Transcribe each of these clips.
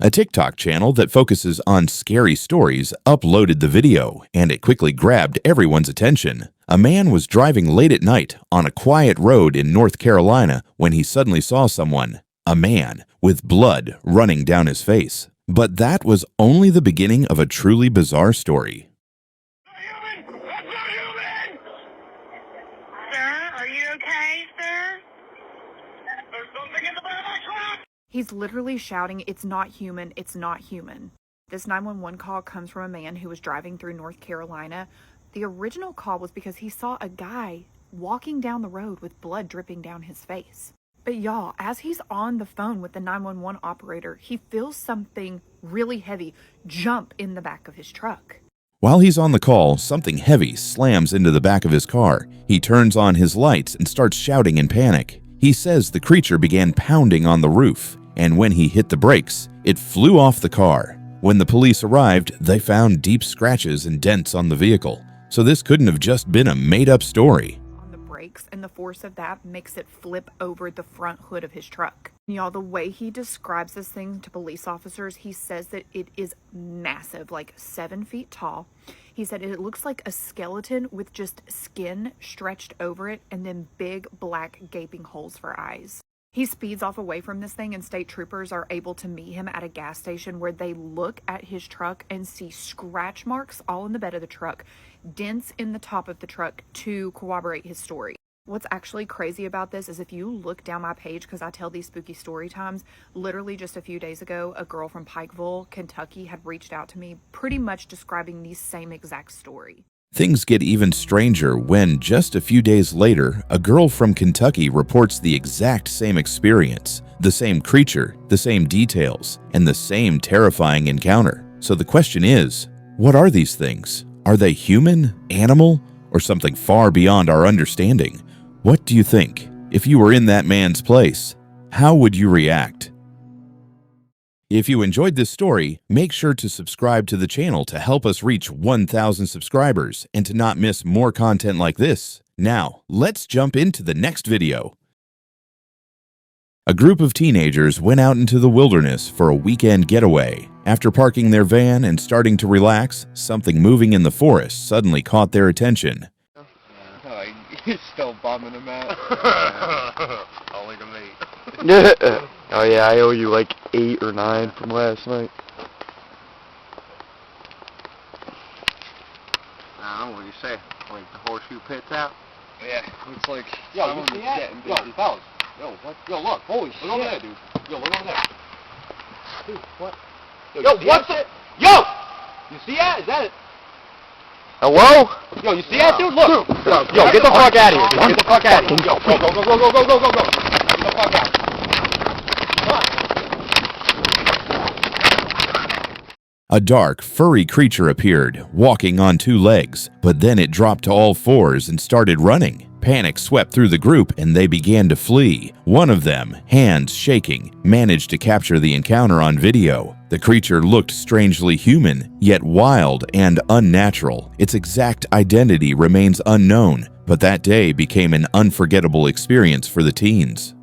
A TikTok channel that focuses on scary stories uploaded the video, and it quickly grabbed everyone's attention. A man was driving late at night on a quiet road in North Carolina when he suddenly saw someone, a man, with blood running down his face. But that was only the beginning of a truly bizarre story. He's literally shouting, "It's not human, it's not human." This 911 call comes from a man who was driving through North Carolina. The original call was because he saw a guy walking down the road with blood dripping down his face. But y'all, as he's on the phone with the 911 operator, he feels something really heavy jump in the back of his truck. While he's on the call, something heavy slams into the back of his car. He turns on his lights and starts shouting in panic. He says the creature began pounding on the roof, and when he hit the brakes, it flew off the car. When the police arrived, they found deep scratches and dents on the vehicle, so this couldn't have just been a made-up story. On the brakes, and the force of that makes it flip over the front hood of his truck. Y'all, the way he describes this thing to police officers, he says that it is massive, like 7 feet tall. He said it looks like a skeleton with just skin stretched over it and then big black gaping holes for eyes. He speeds off away from this thing, and state troopers are able to meet him at a gas station where they look at his truck and see scratch marks all in the bed of the truck, dents in the top of the truck to corroborate his story. What's actually crazy about this is if you look down my page, because I tell these spooky story times, literally just a few days ago, a girl from Pikeville, Kentucky had reached out to me pretty much describing the same exact story. Things get even stranger when, just a few days later, a girl from Kentucky reports the exact same experience, the same creature, the same details, and the same terrifying encounter. So the question is, what are these things? Are they human, animal, or something far beyond our understanding? What do you think? If you were in that man's place, how would you react? If you enjoyed this story, make sure to subscribe to the channel to help us reach 1,000 subscribers and to not miss more content like this. Now, let's jump into the next video. A group of teenagers went out into the wilderness for a weekend getaway. After parking their van and starting to relax, something moving in the forest suddenly caught their attention. He's still bumming him out. Only to me. Oh yeah, I owe you like 8 or 9 from last night. I don't know what you say. Like the horseshoe pits out. Yeah, it's like Yo, you see that? Yo, fellas. Yo, what? Yo, look. Holy shit. Look over there, dude. Yo, look over there. Dude, what? Yo, what the? Yo! You see that? Is that it? Hello? Yo, you see that, dude? Look. Yo, get the fuck out of here. Dude. Get the fuck out of here. Yo, go. Get the fuck out. A dark, furry creature appeared, walking on 2 legs, but then it dropped to all 4s and started running. Panic swept through the group and they began to flee. One of them, hands shaking, managed to capture the encounter on video. The creature looked strangely human, yet wild and unnatural. Its exact identity remains unknown, but that day became an unforgettable experience for the teens.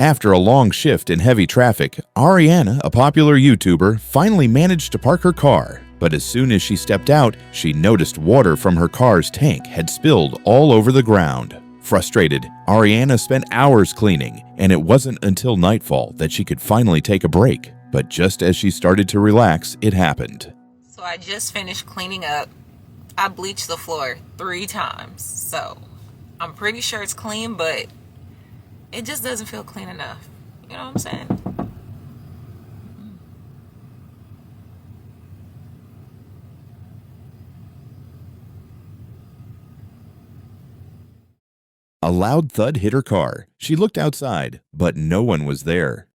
After a long shift in heavy traffic, Ariana, a popular YouTuber, finally managed to park her car. But as soon as she stepped out, she noticed water from her car's tank had spilled all over the ground. Frustrated, Ariana spent hours cleaning, and it wasn't until nightfall that she could finally take a break. But just as she started to relax, it happened. So I just finished cleaning up. I bleached the floor 3 times, so I'm pretty sure it's clean, but it just doesn't feel clean enough. You know what I'm saying? A loud thud hit her car. She looked outside, but no one was there.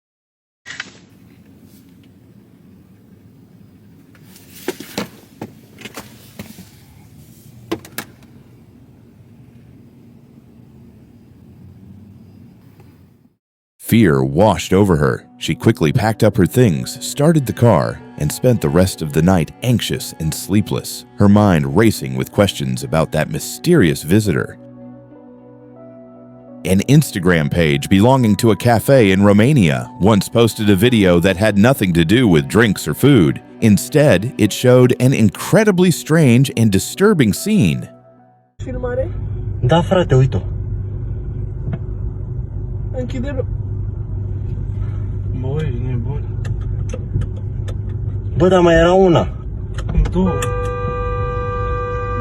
Fear washed over her. She quickly packed up her things, started the car, and spent the rest of the night anxious and sleepless, her mind racing with questions about that mysterious visitor. An Instagram page belonging to a cafe in Romania once posted a video that had nothing to do with drinks or food. Instead, it showed an incredibly strange and disturbing scene. Filmare? Da, frate, uite-o. Închide-l. Bă, ești nebun. Bă, dar mai era una. Două.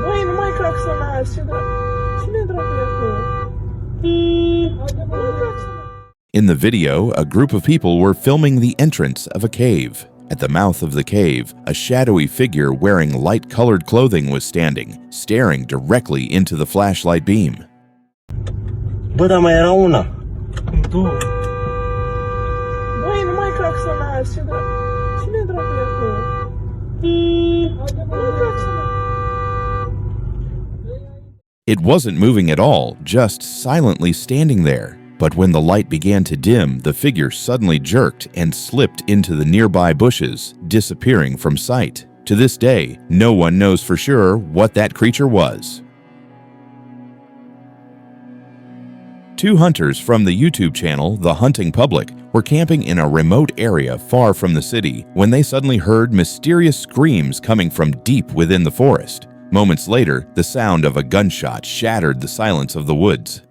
Băi, nu mai claxonați, cine dracu e acolo? In the video, a group of people were filming the entrance of a cave. At the mouth of the cave, a shadowy figure wearing light-colored clothing was standing, staring directly into the flashlight beam. Bă, dar mai era una. Două. Băi, nu mai claxonați, cine dracu e acolo? It wasn't moving at all, just silently standing there. But when the light began to dim, the figure suddenly jerked and slipped into the nearby bushes, disappearing from sight. To this day, no one knows for sure what that creature was. Two hunters from the YouTube channel The Hunting Public were camping in a remote area far from the city when they suddenly heard mysterious screams coming from deep within the forest. Moments later, the sound of a gunshot shattered the silence of the woods.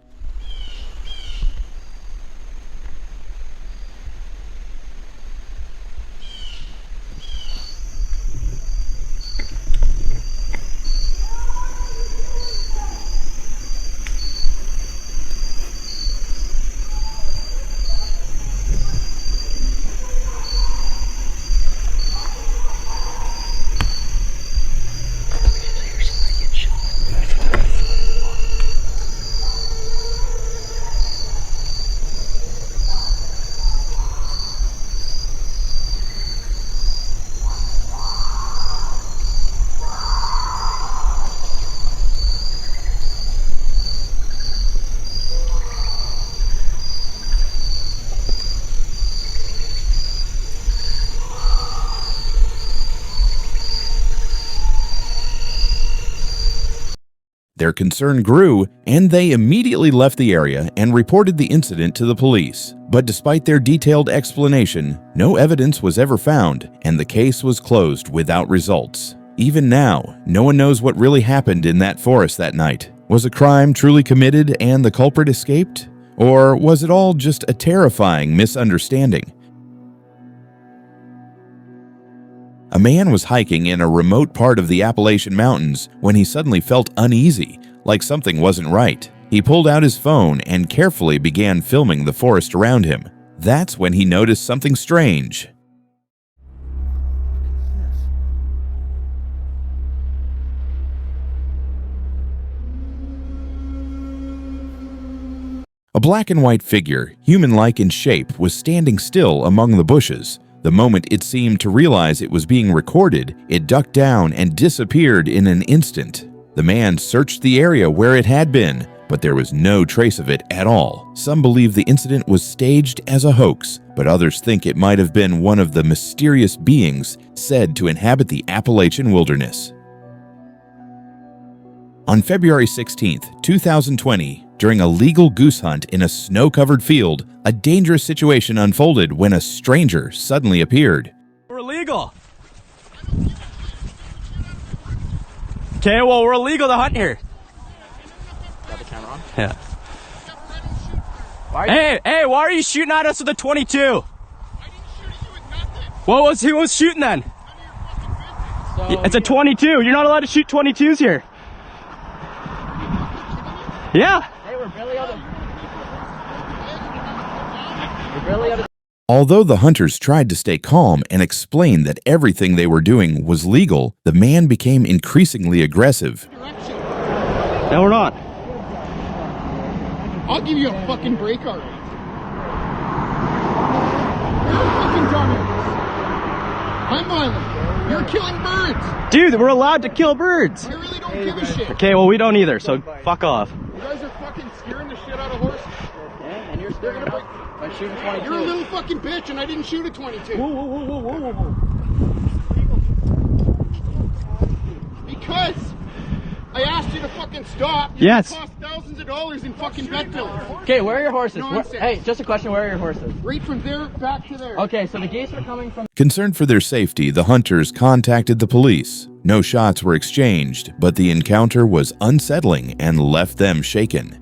Their concern grew, and they immediately left the area and reported the incident to the police. But despite their detailed explanation, no evidence was ever found, and the case was closed without results. Even now, no one knows what really happened in that forest that night. Was a crime truly committed and the culprit escaped? Or was it all just a terrifying misunderstanding? A man was hiking in a remote part of the Appalachian Mountains when he suddenly felt uneasy, like something wasn't right. He pulled out his phone and carefully began filming the forest around him. That's when he noticed something strange. A black and white figure, human-like in shape, was standing still among the bushes. The moment it seemed to realize it was being recorded, it ducked down and disappeared in an instant. The man searched the area where it had been, but there was no trace of it at all. Some believe the incident was staged as a hoax, but others think it might have been one of the mysterious beings said to inhabit the Appalachian wilderness. On February 16, 2020, during a legal goose hunt in a snow-covered field, a dangerous situation unfolded when a stranger suddenly appeared. We're illegal. Okay, well, we're illegal to hunt here. Got the camera on? Yeah. Hey, why are you shooting at us with a 22? I didn't shoot at you with nothing. Who was shooting then? So, It's a 22. You're not allowed to shoot 22s here. Yeah. Hey, we're barely out of Although the hunters tried to stay calm and explain that everything they were doing was legal, the man became increasingly aggressive. direction. No, we're not. I'll give you a fucking break already. You're a fucking dumbass. I'm violent. You're killing birds. Dude, we're allowed to kill birds. I really don't give a shit. Okay, well, we don't either, so fuck off. You guys are fucking scaring the shit out of horses. Okay, and you're scaring us by shooting 22. You're a little fucking bitch, and I didn't shoot a 22. Whoa. Because I asked you to fucking stop. Yes. It cost thousands of dollars in fucking vet bills. Okay, where are your horses? Nonsense. Hey, just a question, where are your horses? Right from there back to there. Okay, so the geese are coming from... Concerned for their safety, the hunters contacted the police. No shots were exchanged, but the encounter was unsettling and left them shaken.